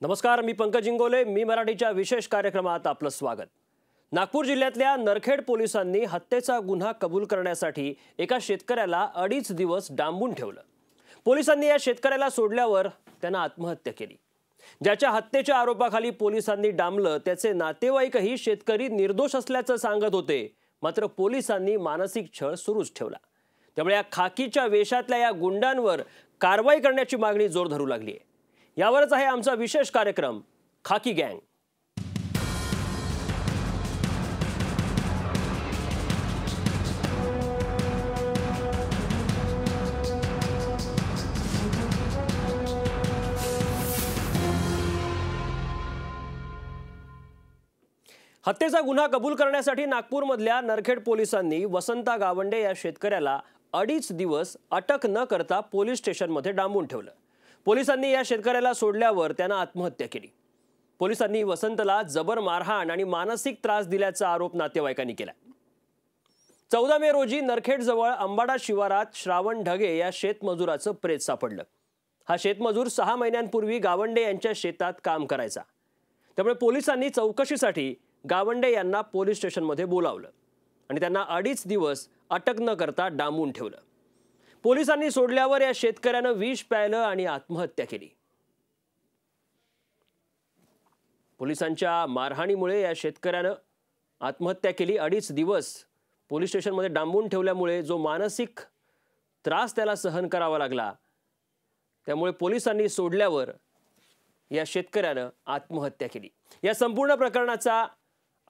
नमस्कार, मी पंकज इंगोले. मी मराठीच्या विशेष कार्यक्रमात आपलं स्वागत. नागपूर जिल्ह्यातल्या नरखेड पोलिसांनी हत्येचा गुन्हा कबूल करण्यासाठी एका शेतकऱ्याला 2.5 दिवस डांबून ठेवलं. पोलिसांनी या शेतकऱ्याला सोडल्यावर त्यानं आत्महत्या केली. ज्याच्या हत्येच्या आरोपाखाली पोलिसांनी डांबलं त्याचे नातेवाईकही शेतकरी निर्दोष असल्याचं सांगत होते. मात्र पोलिसांनी मानसिक छळ सुरूच ठेवला. त्यामुळे या खाकीच्या वेशातल्या या गुंडांवर कारवाई करण्याची मागणी जोर धरू लागली आहे. यावरच आहे आमचा विशेष कार्यक्रम खाकी गँग. हत्येचा गुन्हा कबूल करण्यासाठी नागपूरमधल्या नरखेड पोलिसांनी वसंता गावंडे या शेतकऱ्याला 2.5 दिवस अटक न करता पोलीस स्टेशनमध्ये डांबून ठेवलं. पोलिसांनी या शेतकऱ्याला सोडल्यावर त्यानं आत्महत्या केली. पोलिसांनी वसंतला जबर मारहाण आणि मानसिक त्रास दिल्याचा आरोप नातेवाईकांनी केला. 14 मे रोजी नरखेडजवळ अंबाडा शिवारात श्रावण ढगे या शेतमजुराचं प्रेत सापडलं. हा शेतमजूर 6 महिन्यांपूर्वी गावंडे यांच्या शेतात काम करायचा. त्यामुळे पोलिसांनी चौकशीसाठी गावंडे यांना पोलीस स्टेशनमध्ये बोलावलं आणि त्यांना 2.5 दिवस अटक न करता डांबून ठेवलं. पोलिसांनी सोडल्यावर या शेतकऱ्यानं विष प्यायलं आणि आत्महत्या केली. पोलिसांच्या मारहाणीमुळे या शेतकऱ्यानं आत्महत्या केली. 2.5 दिवस पोलीस स्टेशनमध्ये डांबून ठेवल्यामुळे जो मानसिक त्रास त्याला सहन करावा लागला, त्यामुळे पोलिसांनी सोडल्यावर या शेतकऱ्यानं आत्महत्या केली. या संपूर्ण प्रकरणाचा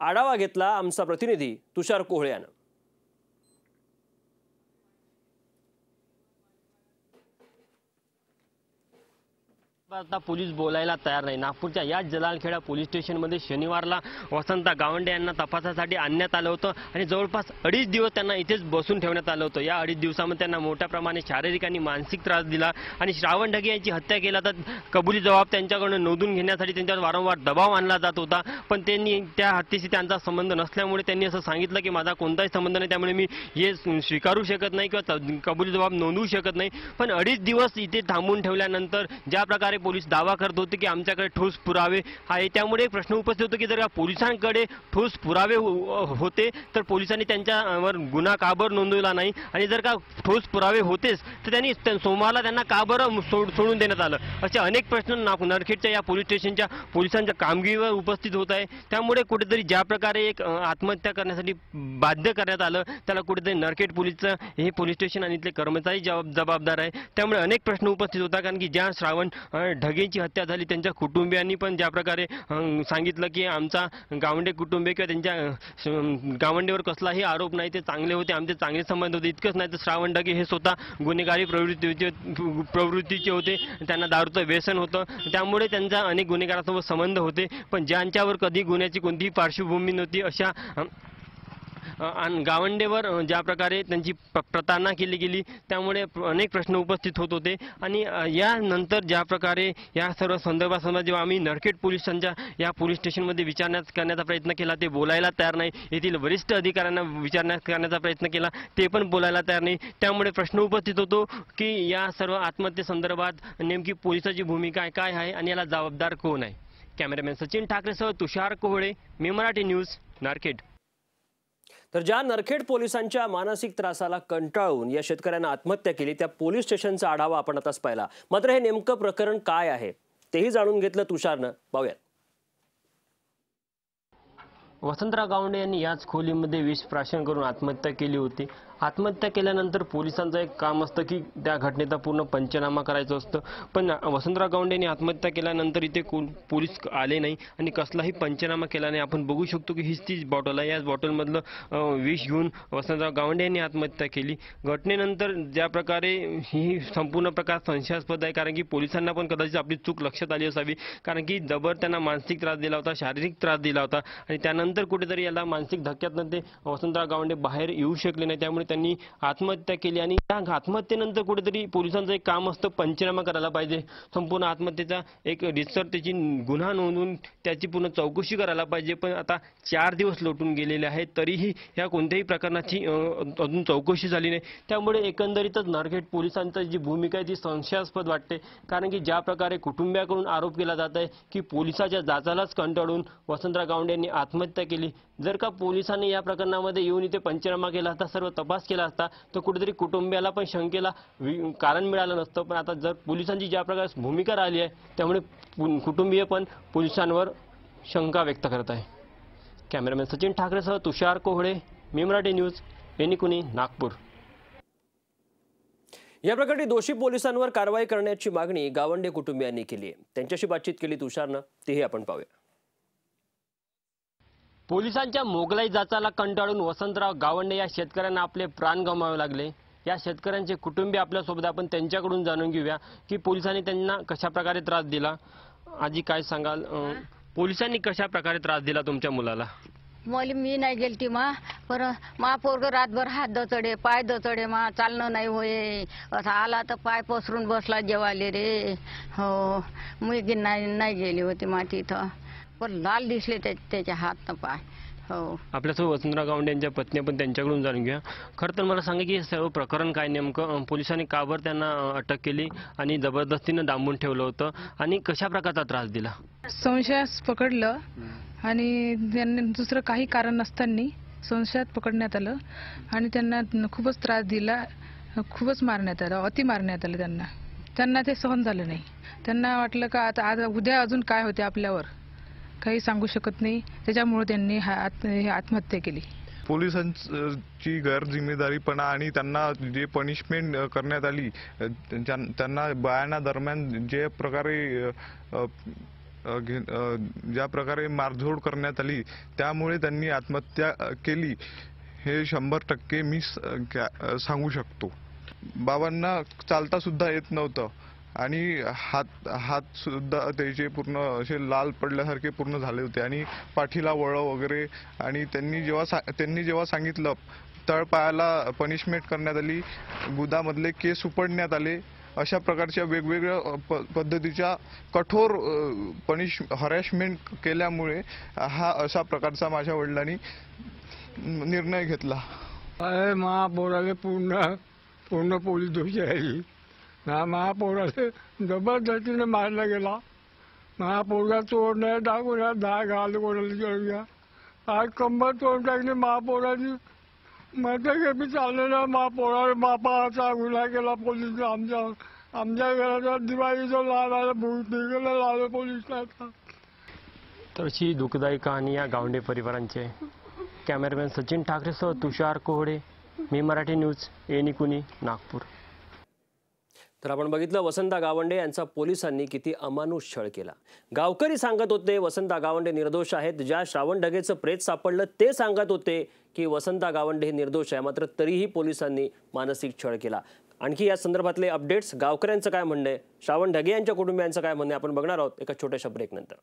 आढावा घेतला आमचा प्रतिनिधी तुषार कोहळे यानं. आता पोलीस बोलायला तयार नाही. नागपूरच्या या जलालखेडा पोलीस स्टेशनमध्ये शनिवारला वसंता गावंडे यांना तपासासाठी आणण्यात आलं होतं आणि जवळपास 2.5 दिवस त्यांना इथेच बसून ठेवण्यात आलं होतं. या 2.5 दिवसामध्ये त्यांना मोठ्या प्रमाणे शारीरिक आणि मानसिक त्रास दिला आणि श्रावण ढगे यांची हत्या केला तर कबुली जबाब त्यांच्याकडून नोंदवून घेण्यासाठी त्यांच्यावर वारंवार दबाव आणला जात होता. पण त्यांनी त्या हत्येशी त्यांचा संबंध नसल्यामुळे त्यांनी असं सांगितलं की माझा कोणताही संबंध नाही, त्यामुळे मी हे स्वीकारू शकत नाही किंवा कबुली जबाब नोंदवू शकत नाही. पण 2.5 दिवस इथे थांबून ठेवल्यानंतर ज्या प्रकारे पोलीस दावा करत होते की आमच्याकडे ठोस पुरावे आहे, त्यामुळे प्रश्न उपस्थित होतो की जर पोलिसांकडे ठोस पुरावे होते तर पोलिसांनी त्यांच्यावर गुन्हा का बरं नोंदवला नाही आणि जर का ठोस पुरावे होतेच तर त्यांनी सोमवारला त्यांना का बरं सोडून देण्यात आलं, असे अनेक प्रश्न नरखेडच्या या पोलीस स्टेशनच्या पोलिसांच्या कामगिरीवर उपस्थित होत आहे. त्यामुळे कुठेतरी ज्या प्रकारे एक आत्महत्या करण्यासाठी बाध्य करण्यात आलं त्याला कुठेतरी नरखेड पोलीसचं हे पोलीस स्टेशन आणि इथले कर्मचारी जबाबदार आहे. त्यामुळे अनेक प्रश्न उपस्थित होता, कारण की ज्या श्रावण ढगेंची हत्या झाली त्यांच्या कुटुंबियांनी पण ज्या प्रकारे सांगितलं की आमचा गावंडे कुटुंबीय किंवा त्यांच्या गावंडेवर कसलाही आरोप नाही, ते चांगले होते, आमचे चांगले संबंध होते. इतकंच नाही तर श्रावण ढगे हे स्वतः गुन्हेगारी प्रवृत्तीचे होते, त्यांना दारूचं व्यसन होतं, त्यामुळे त्यांचा अनेक गुन्हेगारांसोबत संबंध होते. पण ज्यांच्यावर कधी गुन्ह्याची कोणतीही पार्श्वभूमी नव्हती अशा गावंडेवर ज्या प्रकारे त्यांची प्रतारणा केली गेली त्यामुळे अनेक प्रश्न उपस्थित होत होते. आणि यानंतर ज्या प्रकारे या सर्व संदर्भात जेव्हा आम्ही नरखेड पोलिसांच्या या पोलीस स्टेशनमध्ये करण्याचा प्रयत्न केला, ते बोलायला तयार नाही. येथील वरिष्ठ अधिकाऱ्यांना करण्याचा प्रयत्न केला, ते पण बोलायला तयार नाही. त्यामुळे प्रश्न उपस्थित होतो की या सर्व आत्महत्येसंदर्भात नेमकी पोलिसाची भूमिका काय आहे आणि याला जबाबदार कोण आहे. कॅमेरामॅन सचिन ठाकरेसह तुषार कोहळे, मी मराठी न्यूज, नरखेड. तर ज्या नरखेड पोलिसांच्या मानसिक त्रासाला कंटाळून या शेतकऱ्यानं आत्महत्या केली त्या पोलीस स्टेशनचा आढावा आपण आताच पाहिला. मात्र हे नेमकं प्रकरण काय आहे तेही जाणून घेतलं तुषारनं. पाहूयात. वसंतराव गावंडे यांनी याच खोलीमध्ये विष प्राशन करून आत्महत्या केली होती. आत्महत्या केल्यानंतर पोलिसांचं एक काम असतं की त्या घटनेचा पूर्ण पंचनामा करायचं असतं. पण वसंतराव गावंडे यांनी आत्महत्या केल्यानंतर इथे पोलीस आले नाही आणि कसलाही पंचनामा केला नाही. आपण बघू शकतो की हीच तीच बॉटल आहे, याच बॉटलमधलं विष घेऊन वसंतराव गावंडे यांनी आत्महत्या केली. घटनेनंतर ज्या प्रकारे ही संपूर्ण प्रकार संशयास्पद आहे, कारण की पोलिसांना पण कदाचित आपली चूक लक्षात आली असावी, कारण की जबर त्यांना मानसिक त्रास दिला होता, शारीरिक त्रास दिला होता आणि त्यानंतर कुठेतरी याला मानसिक धक्क्यातनं ते वसंतराव गावंडे बाहेर येऊ शकले नाही. त्यामुळे त्यांनी आत्महत्या केली आणि त्या आत्महत्येनंतर कुठेतरी पोलिसांचं एक काम असतं पंचनामा करायला पाहिजे, संपूर्ण आत्महत्येचा एक रिसर्च त्याची गुन्हा नोंदवून त्याची पूर्ण चौकशी करायला पाहिजे. पण आता 4 दिवस लोटून गेलेले आहेत तरीही या कोणत्याही प्रकरणाची अजून चौकशी झाली नाही. त्यामुळे एकंदरीतच नरखेड पोलिसांची जी भूमिका आहे ती संशयास्पद वाटते. कारण की ज्या प्रकारे कुटुंबियाकडून आरोप केला जात आहे की पोलिसाच्या जाचालाच कंटाळून वसंतराव गावंडे यांनी आत्महत्या केली. जर का पोलिसांनी या प्रकरणामध्ये येऊन इथे पंचनामा केला असता, सर्व तपास केला असता, तर कुठेतरी कुटुंबियाला पण शंकेला कारण मिळालं नसतं. पण आता जर पोलिसांची ज्या प्रकारे भूमिका राहिली आहे त्यामुळे कुटुंबीय पण पोलिसांवर शंका व्यक्त करत आहे. कॅमेरामॅन सचिन ठाकरेसह तुषार कोहळे, मी मराठी न्यूज, एनिकुनी, नागपूर. या प्रकरणी दोषी पोलिसांवर कारवाई करण्याची मागणी गावंडे कुटुंबियांनी केली आहे. त्यांच्याशी बातचीत केली तुषारनं, तीही आपण पाहूया. पोलिसांच्या मोगलाई जाचाला कंटाळून वसंतराव गावंडे या शेतकऱ्यांना आपले प्राण गमावे लागले. या शेतकऱ्यांचे कुटुंबीय आपल्यासोबत, आपण त्यांच्याकडून जाणून घेऊया की पोलिसांनी त्यांना कशा प्रकारे त्रास दिला. आजी काय सांगाल, पोलिसांनी कशा प्रकारे त्रास दिला तुमच्या मुलाला? मी नाही गेलती पर मा पोरग रातभर हात दचडे, पाय दचडे, चालणं नाही होय. असा आला तर पाय पसरून बसला जेवायले रे. हो, मी नाही गेली होती तिथं, पण लाल दिसले त्याच्या हात पाय. हो, आपल्यासोबत वसंतराव गावंडे यांच्या पत्नी, पण त्यांच्याकडून जाणून घ्या. खरं तर मला सांगा की सर्व प्रकरण काय, नेमकं पोलिसांनी का बरं त्यांना अटक केली आणि जबरदस्तीनं डांबून ठेवलं होतं आणि कशा प्रकारचा त्रास दिला? संशयास पकडलं आणि त्यांनी दुसरं काही कारण नसताना संशयात पकडण्यात आलं आणि त्यांना खूपच त्रास दिला, खूपच मारण्यात आलं, अति मारण्यात आलं. त्यांना ते सहन झालं नाही. त्यांना वाटलं का आता आज उद्या अजून काय होते आपल्यावर काही सांगू शकत नाही, त्याच्यामुळे त्यांनी आत्महत्या केली. पोलिसांची गैरजिम्मेदारीपणा आणि त्यांना जे पनिशमेंट करण्यात आली, त्यांना बयाना दरम्यान ज्या प्रकारे मारझोड करण्यात आली त्यामुळे त्यांनी आत्महत्या केली, हे 100% मी सांगू शकतो. बाबांना चालता सुद्धा येत नव्हतं आणि हात सुद्धा त्याचे पूर्ण असे लाल पडल्यासारखे पूर्ण झाले होते आणि पाठीला वळ वगैरे. आणि त्यांनी जेव्हा सांगितलं, तळपायाला पनिशमेंट करण्यात आली, गुदामधले केस उपडण्यात आले. अशा प्रकारच्या वेगवेगळ्या पद्धतीच्या कठोर हरॅशमेंट केल्यामुळे हा अशा प्रकारचा माझ्या वडिलांनी निर्णय घेतला. महापौराला पूर्ण पोलीस दोषी आहे. महापौराला जबरदस्तीने मारला गेला. महापौरा तोडण्या टाकून दहा घाल कोणाला घेऊया. आज कंबर तोड टाकली महापौराची. म्हणतं मी चाललं ना, महापौराला बापाचा गुन्हा केला पोलीस. आमच्या घराचा दिवाळीचा लाल भूत निघाला लाल पोलीसला. तर अशी दुःखदायी कहाणी या गावंडे परिवारांची आहे. कॅमेरामॅन सचिन ठाकरेसह तुषार कोहळे, मी मराठी न्यूज, एनिकुनी, नागपूर. तर आपण बघितलं वसंता गावंडे यांचा पोलिसांनी किती अमानुष छळ केला. गावकरी सांगत होते वसंता गावंडे निर्दोष आहेत. ज्या श्रावण ढगेचं प्रेत सापडलं ते सांगत होते की वसंता गावंडे हे निर्दोष आहे, मात्र तरीही पोलिसांनी मानसिक छळ केला. आणखी या संदर्भातले अपडेट्स, गावकऱ्यांचं काय म्हणणं आहे, श्रावण ढगे यांच्या कुटुंबियांचं काय म्हणणं आहे, आपण बघणार आहोत एका छोट्याशा ब्रेक नंतर.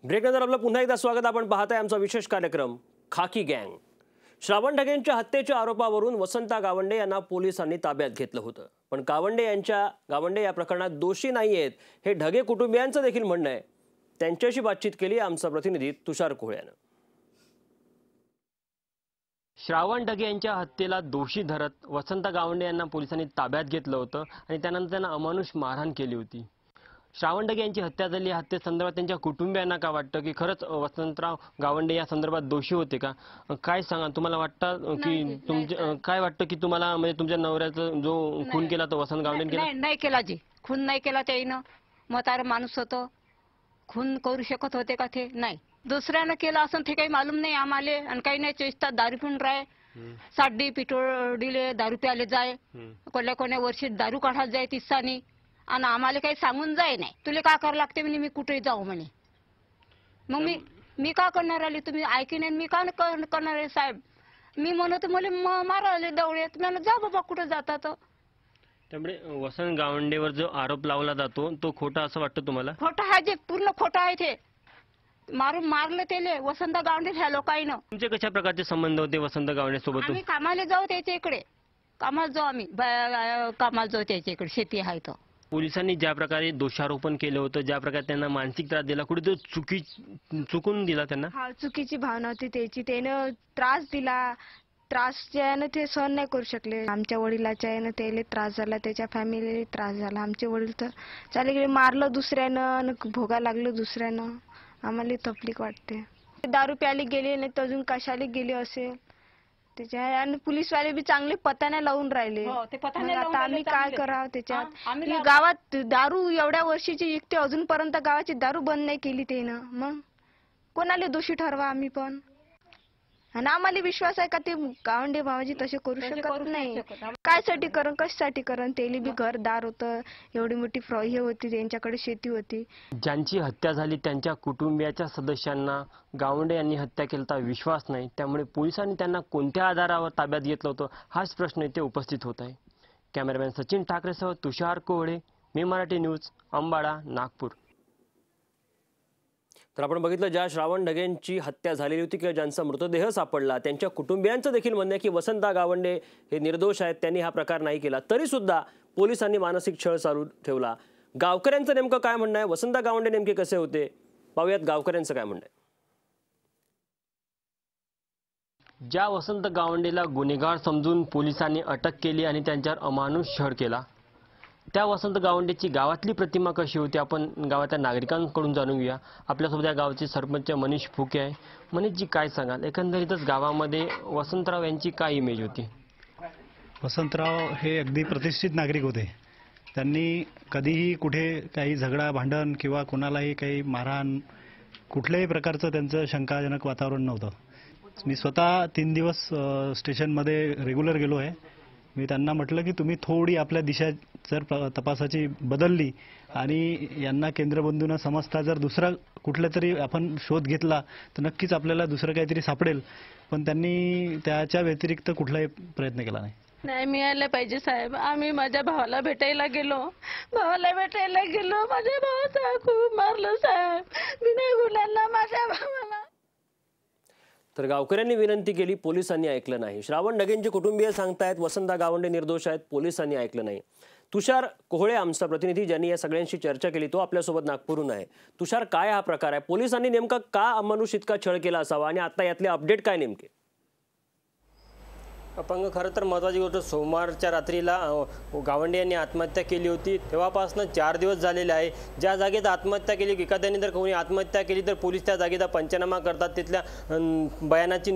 ब्रेकनंतर आपलं पुन्हा एकदा स्वागत. आपण पाहताय आमचा विशेष कार्यक्रम खाकी गँग. श्रावण ढगेंच्या हत्येच्या आरोपावरून वसंता गावंडे यांना पोलिसांनी ताब्यात घेतलं होतं. पण गावंडे या प्रकरणात दोषी नाही आहेत हे ढगे कुटुंबियांचं देखील म्हणणं आहे. त्यांच्याशी बातचीत केली आमचा प्रतिनिधी तुषार कोहळ्यानं. श्रावण ढगे यांच्या हत्येला दोषी धरत वसंता गावंडे यांना पोलिसांनी ताब्यात घेतलं होतं आणि त्यानंतर त्यांना अमानुष मारहाण केली होती. श्रावण ढगे यांची हत्या झाली. हत्येसंदर्भात त्यांच्या कुटुंबियांना काय वाटतं की खरंच वसंतराव गावंडे या संदर्भात दोषी होते का? काय सांगा, तुम्हाला वाटतं की काय वाटतं की तुम्हाला, म्हणजे तुमच्या नवऱ्याचा जो खून केला तो वसंत गावंडे केला? नाही केला जी खून नाही केला त्याईनं. म्हातारं माणूस होतं, खून करू शकत होते का ते? नाही. दुसऱ्यानं केलं असं ते काही मालूम नाही आम्हाला. आणि काही नाही, 24 तास दारू पिऊन राहे. साडी पिटोडीले दारू प्याले जाय, कोण्या वर्षी दारू काढायला जाय तिसानी. आणि आम्हाला काही सांगून जाय नाही. तुला काय करावं लागते म्हणे, मी कुठे जाऊ म्हणे. मग मी का करणार आले? तुम्ही ऐकी नाही, मी का करणार आहे साहेब? मी म्हणत मला मारायला दवडेत. मी जा बाबा कुठे जातात. त्यामुळे वसंत गावंडेवर जो आरोप लावला जातो तो खोटा असं वाटतं तुम्हाला? खोटं आहे, ते पूर्ण खोटं आहे. ते मारलं त्याले वसंत गावंडे ह्या लोकांना. तुमचे कशा प्रकारचे संबंध होते वसंत गावंडे सोबत? आम्ही कामाला जाऊ त्याच्या इकडे, कामाला जाऊ आम्ही, कामाला जाऊ त्याच्या इकडे, शेती आहे तर. पोलिसांनी ज्या प्रकारे दोषारोपण केलं होतं, ज्या प्रकारे त्यांना मानसिक त्रास दिला, कुठे तो चुकून दिला त्यांना? हा, चुकीची भावना होती त्याची. त्यानं त्रास दिला, त्रासच्यानं ते सहन नाही करू शकले. आमच्या वडिलाच्या यानं त्याला त्रास झाला, त्याच्या फॅमिलीला त्रास झाला. आमचे वडील तर चाले गेले, मारलं दुसऱ्यानं, भोगा लागलं दुसऱ्यानं. आम्हाला तकलीफ वाटते. दारू प्यायला गेले नाही तर अजून कशाला गेले असेल त्याच्या. आणि पोलीसवाले बी चांगले पताने लावून राहिले. आता आम्ही काय करावं त्याच्यात? गावात दारू एवढ्या वर्षीची विकते, अजूनपर्यंत गावाची दारू बंद नाही केली त्यानं. मग कोणाला दोषी ठरवा आम्ही पण? आणि आम्हाला विश्वास आहे का ते गावंडे भावाजी तसे करू शकत नाही. कायसाठी करण, कशासाठी करण? त्याला बी घरदार होतं, एवढी मोठी हे होती, त्यांच्याकडे शेती होती. ज्यांची हत्या झाली त्यांच्या कुटुंबियाच्या सदस्यांना गावंडे यांनी हत्या केल्याचा विश्वास नाही. त्यामुळे पोलिसांनी त्यांना कोणत्या आधारावर ताब्यात घेतलं होतं हाच प्रश्न इथे उपस्थित होत आहे. कॅमेरामॅन सचिन ठाकरेसह तुषार कोहळे, मी मराठी न्यूज, अंबाडा, नागपूर. तर आपण बघितलं, ज्या श्रावण ढगेंची हत्या झालेली होती किंवा ज्यांचा मृतदेह सापडला त्यांच्या कुटुंबियांचं देखील म्हणणं आहे की वसंता गावंडे हे निर्दोष आहेत, त्यांनी हा प्रकार नाही केला. तरी सुद्धा पोलिसांनी मानसिक छळ चालू ठेवला. गावकऱ्यांचं नेमकं काय म्हणणं आहे? वसंता गावंडे नेमके कसे होते? पाहूयात गावकऱ्यांचं काय म्हणणं आहे. ज्या वसंत गावंडेला गुन्हेगार समजून पोलिसांनी अटक केली आणि त्यांच्यावर अमानुष छळ केला, त्या वसंत गावंडेची गावातली प्रतिमा कशी होती आपण गावातल्या नागरिकांकडून जाणून घेऊया. आपल्यासोबत या गावचे सरपंच मनीष फुके आहे. मनीषजी, काय सांगाल, एकंदरीतच गावामध्ये वसंतराव यांची काय इमेज होती? वसंतराव हे अगदी प्रतिष्ठित नागरिक होते. त्यांनी कधीही कुठे काही झगडा भांडण किंवा कोणालाही काही मारहाण, कुठल्याही प्रकारचं त्यांचं शंकाजनक वातावरण नव्हतं. मी स्वतः 3 दिवस स्टेशनमध्ये रेग्युलर गेलो आहे. मी त्यांना म्हटलं की तुम्ही थोडी आपल्या दिशा जर तपासाची बदलली आणि यांना केंद्रबिंदूनं समजता जर दुसरा कुठला तरी आपण शोध घेतला तर नक्कीच आपल्याला दुसरं काहीतरी सापडेल. पण त्यांनी त्याच्या व्यतिरिक्त कुठलाही प्रयत्न केला नाही. नाही मिळालं पाहिजे साहेब. आम्ही माझ्या भावाला भेटायला गेलो, माझ्या भावाचा खूप मारलं साहेब, बिना गुन्ह्यांना माझ्या भावाला. तर गावकऱ्यांनी विनंती केली, पोलिसांनी ऐकलं नाही. श्रावण ढगेंचे कुटुंबीय सांगतायत वसंता गावंडे निर्दोष आहेत, पोलिसांनी ऐकलं नाही. तुषार कोहळे आमचा प्रतिनिधी ज्यांनी या सगळ्यांशी चर्चा केली तो आपल्यासोबत नागपूरहून आहे. तुषार, काय हा प्रकार आहे? पोलिसांनी नेमका का अमानुष इतका छळ केला असावा आणि आता यातले अपडेट काय नेमके? अपंग, खरं तर महत्त्वाची गोष्ट, सोमवारच्या रात्रीला गावंडे यांनी आत्महत्या केली होती. तेव्हापासून 4 दिवस झालेले आहे. ज्या जागेत आत्महत्या केली, एखाद्याने जर कोणी आत्महत्या केली तर पोलीस त्या जागेचा पंचनामा करतात, तिथल्या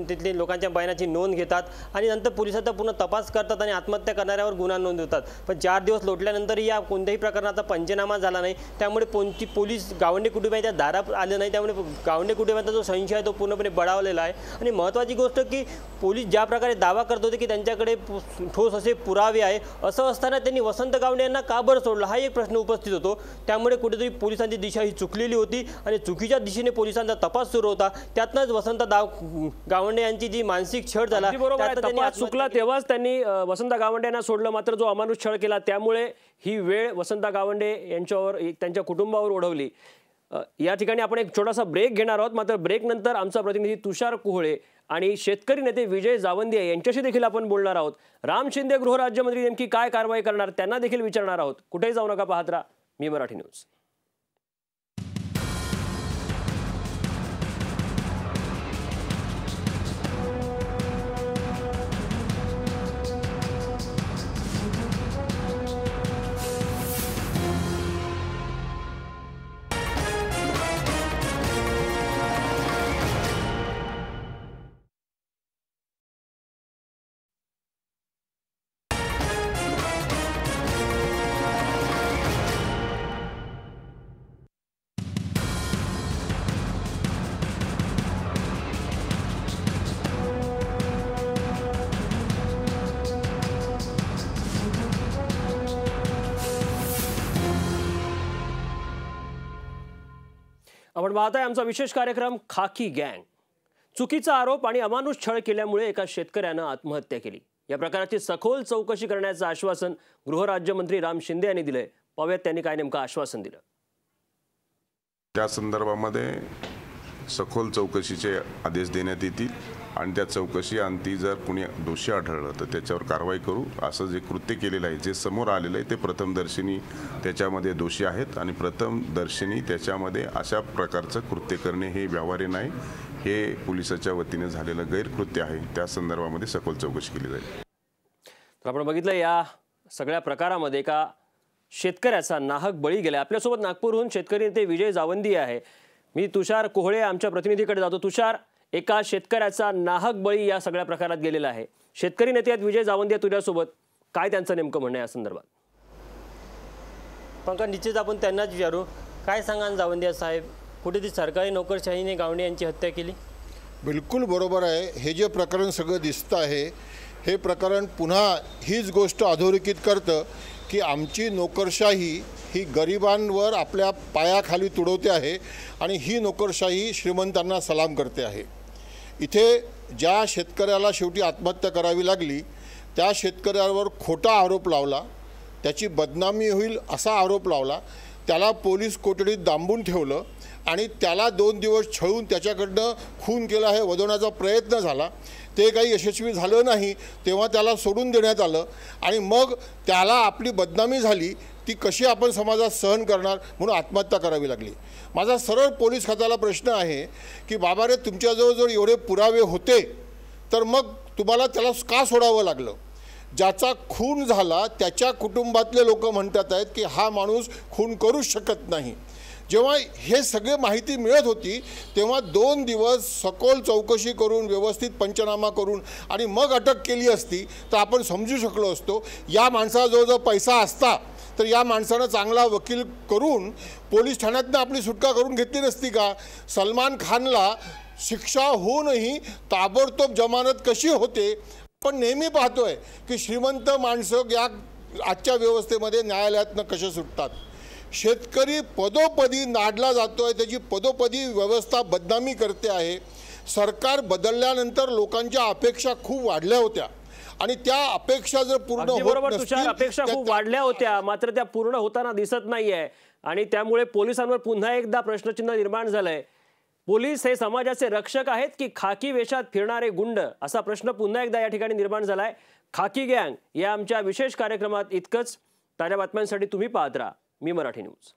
तिथल्या लोकांच्या बयानाची नोंद घेतात आणि नंतर पोलिसाचा पूर्ण तपास करतात आणि आत्महत्या करणाऱ्यावर गुन्हा नोंदवतात. पण 4 दिवस लोटल्यानंतरही या कोणत्याही प्रकरणाचा पंचनामा झाला नाही. त्यामुळे पोलीस गावंडे कुटुंबियांच्या दारात आले नाही. त्यामुळे गावंडे कुटुंबियांचा जो संशय आहे तो पूर्णपणे बळावलेला आहे. आणि महत्त्वाची गोष्ट की पोलीस ज्या प्रकारे दावा करतो की त्यांच्याकडे ठोस असे पुरावे आहे, असं असताना त्यांनी वसंत गावंडे यांना का बरं सोडलं हा एक प्रश्न उपस्थित होतो. त्यामुळे कुठेतरी पोलिसांची दिशा ही चुकलेली होती आणि चुकीच्या दिशेने पोलिसांचा तपास सुरू होता. त्यातनंच वसंत गावंडे यांची जी मानसिक छळ झाला, तपास चुकला तेव्हाच त्यांनी वसंत गावंडे यांना सोडलं. मात्र जो अमानुष छळ केला त्यामुळे ही वेळ वसंत गावंडे यांच्यावर, त्यांच्या कुटुंबावर ओढवली. या ठिकाणी आपण एक छोटासा ब्रेक घेणार आहोत. मात्र ब्रेक नंतर आमचा प्रतिनिधी तुषार कोहळे आणि शेतकरी नेते विजय जावंदिया यांच्याशी देखील आपण बोलणार आहोत. राम शिंदे गृहराज्यमंत्री नेमकी काय कारवाई करणार त्यांना देखील विचारणार आहोत. कुठेही जाऊ नका, पाहत राहा मी मराठी न्यूज. आपण पाहताय आमचा विशेष कार्यक्रम खाकी गँग। चुकीचा आरोप आणि अमानुष छळ केल्यामुळे एका शेतकऱ्यानं आत्महत्या केली। या प्रकाराची सखोल चौकशी करण्याचं आश्वासन गृहराज्यमंत्री राम शिंदे यांनी दिलंय। पाहूयात त्यांनी काय नेमकं आश्वासन दिलं। त्या संदर्भामध्ये सखोल चौकशीचे आदेश देण्यात येतील आणि त्या चौकशी अंती जर कुणी दोषी आढळलं तर त्याच्यावर कारवाई करू। असं जे कृत्य केलेलं आहे, जे समोर आलेलं आहे, ते प्रथमदर्शनी त्याच्यामध्ये दोषी आहेत आणि प्रथमदर्शनी त्याच्यामध्ये अशा प्रकारचं कृत्य करणे हे व्यवहार्य नाही, हे पोलिसाच्या वतीने झालेलं गैरकृत्य आहे। त्या संदर्भामध्ये सखोल चौकशी केली जाईल। तर आपण बघितलं या सगळ्या प्रकारामध्ये एका शेतकऱ्याचा नाहक बळी गेला। आपल्यासोबत नागपूरहून शेतकरी नेते विजय जावंदी आहे। मी तुषार कोहळे आमच्या प्रतिनिधीकडे जातो। तुषार, एका शेतकऱ्याचा नाहक बळी या सगळ्या प्रकारात गेलेला आहे। शेतकरी नेते आहेत विजय जावंदी तुझ्यासोबत, काय त्यांचं नेमकं म्हणणं आहे या संदर्भात? पंकज, निश्चित आपण त्यांनाच विचारू। काय सांगा जावंदिया साहेब, कुठे ती सरकारी नोकरशाहीने गावंडे यांची हत्या केली? बिलकुल बरोबर आहे। हे जे प्रकरण सगळं दिसतं आहे, हे प्रकरण पुन्हा हीच गोष्ट अधोरेखित करतं की आमची नोकरशाही ही गरिबांवर आपल्या पायाखाली तुडवते आहे आणि ही नोकरशाही श्रीमंतांना सलाम करते आहे। इथे ज्या शेतकऱ्याला शेवटी आत्महत्या करावी लागली त्या शेतकऱ्यावर खोटा आरोप लावला, त्याची बदनामी होईल असा आरोप लावला, त्याला पोलीस कोठडीत डांबून ठेवलं आणि त्याला 2 दिवस छळून त्याच्याकडनं खून केला हे वदवण्याचा प्रयत्न झाला। ते काही यशस्वी झालं नाही, तेव्हा त्याला सोडून देण्यात आलं आणि मग त्याला आपली बदनामी झाली, ती कशी आपण समाजात सहन करणार म्हणून आत्महत्या करावी लागली। माझा सरळ पोलीस खात्याला प्रश्न आहे की बाबा रे, तुमच्याजवळ जर एवढे पुरावे होते तर मग तुम्हाला त्याला का सोडावं लागलं? ज्याचा खून झाला त्याच्या कुटुंबातले लोक म्हणतात आहेत की हा माणूस खून करूच शकत नाही। जेव्हा हे सगळे माहिती मिळत होती तेव्हा 2 दिवस सखोल चौकशी करून व्यवस्थित पंचनामा करून आणि मग अटक केली असती तर आपण समजू शकलो असतो। या माणसाजवळ जर पैसा असता तर या माणसानं चांगला वकील करून पोलीस ठाण्यातनं आपली सुटका करून घेतली नसती का? सलमान खानला शिक्षा होऊनही ताबडतोब जमानत कशी होते? पण नेहमी पाहतोय की श्रीमंत माणसं या आजच्या व्यवस्थेमध्ये न्यायालयातनं कसे सुटतात। शेतकरी पदोपदी नाडला जातोय, त्याची पदोपदी व्यवस्था बदनामी करते आहे। सरकार बदलल्यानंतर लोकांच्या अपेक्षा खूप वाढल्या होत्या आणि त्या अपेक्षा जर पूर्ण बरोबर तुषार, अपेक्षा खूप वाढल्या होत्या मात्र त्या पूर्ण होताना दिसत नाहीये आणि त्यामुळे पोलिसांवर पुन्हा एकदा प्रश्नचिन्ह निर्माण झालंय। पोलीस हे समाजाचे रक्षक आहेत की खाकी वेशात फिरणारे गुंड, असा प्रश्न पुन्हा एकदा या ठिकाणी निर्माण झालाय। खाकी गँग या आमच्या विशेष कार्यक्रमात इतकंच। ताज्या बातम्यांसाठी तुम्ही पाहत राहा मी मराठी न्यूज।